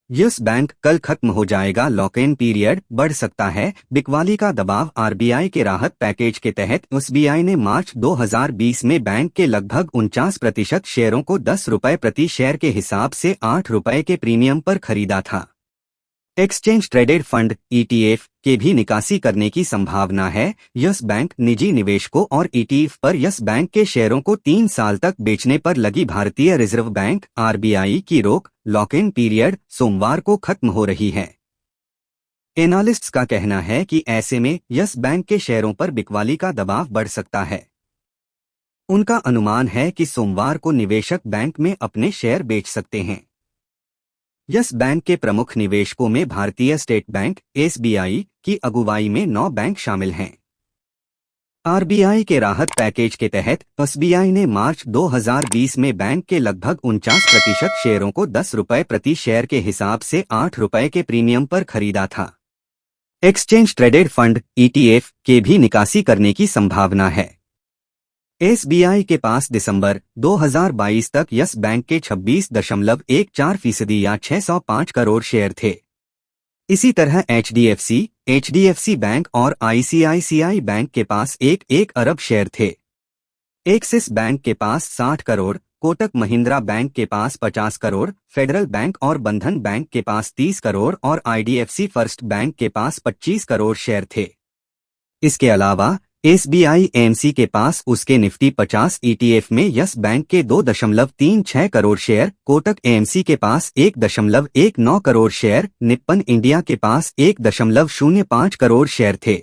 Yes bank कल खत्म हो जाएगा, लॉक इन पीरियड बढ़ सकता है, बिकवाली का दबाव। आरबीआई के राहत पैकेज के तहत एसबीआई ने मार्च 2020 में बैंक के लगभग 49% शेयरों को 10 रुपए प्रति शेयर के हिसाब से 8 रुपए के प्रीमियम पर खरीदा था। एक्सचेंज ट्रेडेड फंड ईटीएफ के भी निकासी करने की संभावना है। यस बैंक निजी निवेशकों और ईटीएफ पर यस बैंक के शेयरों को 3 साल तक बेचने पर लगी भारतीय रिजर्व बैंक आरबीआई की रोक, लॉक इन पीरियड सोमवार को खत्म हो रही है। एनालिस्ट्स का कहना है कि ऐसे में यस बैंक के शेयरों पर बिकवाली का दबाव बढ़ सकता है। उनका अनुमान है कि सोमवार को निवेशक बैंक में अपने शेयर बेच सकते हैं। यस बैंक के प्रमुख निवेशकों में भारतीय स्टेट बैंक एसबीआई की अगुवाई में 9 बैंक शामिल हैं। आरबीआई के राहत पैकेज के तहत एसबीआई ने मार्च 2020 में बैंक के लगभग 49% शेयरों को 10 रुपए प्रति शेयर के हिसाब से 8 रुपए के प्रीमियम पर खरीदा था। एक्सचेंज ट्रेडेड फंड ईटीएफ के भी निकासी करने की संभावना है। एसबीआई के पास दिसंबर 2022 तक यस बैंक के 26.14% या 605 करोड़ शेयर थे। इसी तरह एचडीएफसी बैंक और आईसीआईसीआई बैंक के पास 1 अरब शेयर थे। एक्सिस बैंक के पास 60 करोड़, कोटक महिंद्रा बैंक के पास 50 करोड़, फेडरल बैंक और बंधन बैंक के पास 30 करोड़ और आईडीएफसी फर्स्ट बैंक के पास 25 करोड़ शेयर थे। इसके अलावा एसबीआई एएमसी के पास उसके निफ्टी 50 ईटीएफ में यस बैंक के 2.36 करोड़ शेयर, कोटक एएमसी के पास 1.19 करोड़ शेयर, निप्पन इंडिया के पास 1.05 करोड़ शेयर थे।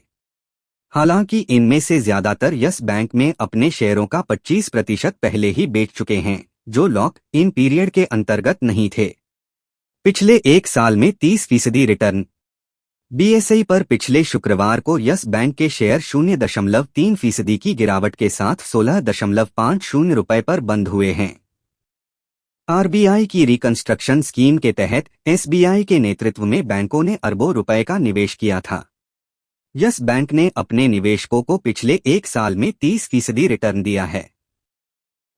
हालांकि इनमें से ज्यादातर यस बैंक में अपने शेयरों का 25% पहले ही बेच चुके हैं, जो लॉक इन पीरियड के अंतर्गत नहीं थे। पिछले एक साल में 30% रिटर्न। बीएसई पर पिछले शुक्रवार को यस बैंक के शेयर 0.3% की गिरावट के साथ 16.50 रुपए पर बंद हुए हैं। आरबीआई की रिकंस्ट्रक्शन स्कीम के तहत एसबीआई के नेतृत्व में बैंकों ने अरबों रुपए का निवेश किया था। यस बैंक ने अपने निवेशकों को पिछले एक साल में 30% रिटर्न दिया है।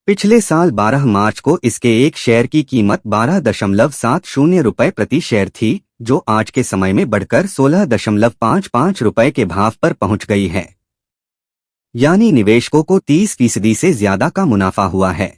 पिछले साल 12 मार्च को इसके एक शेयर की कीमत 12.70 रुपए प्रति शेयर थी, जो आज के समय में बढ़कर 16.55 रुपए के भाव पर पहुंच गई है। यानी निवेशकों को 30% से ज्यादा का मुनाफा हुआ है।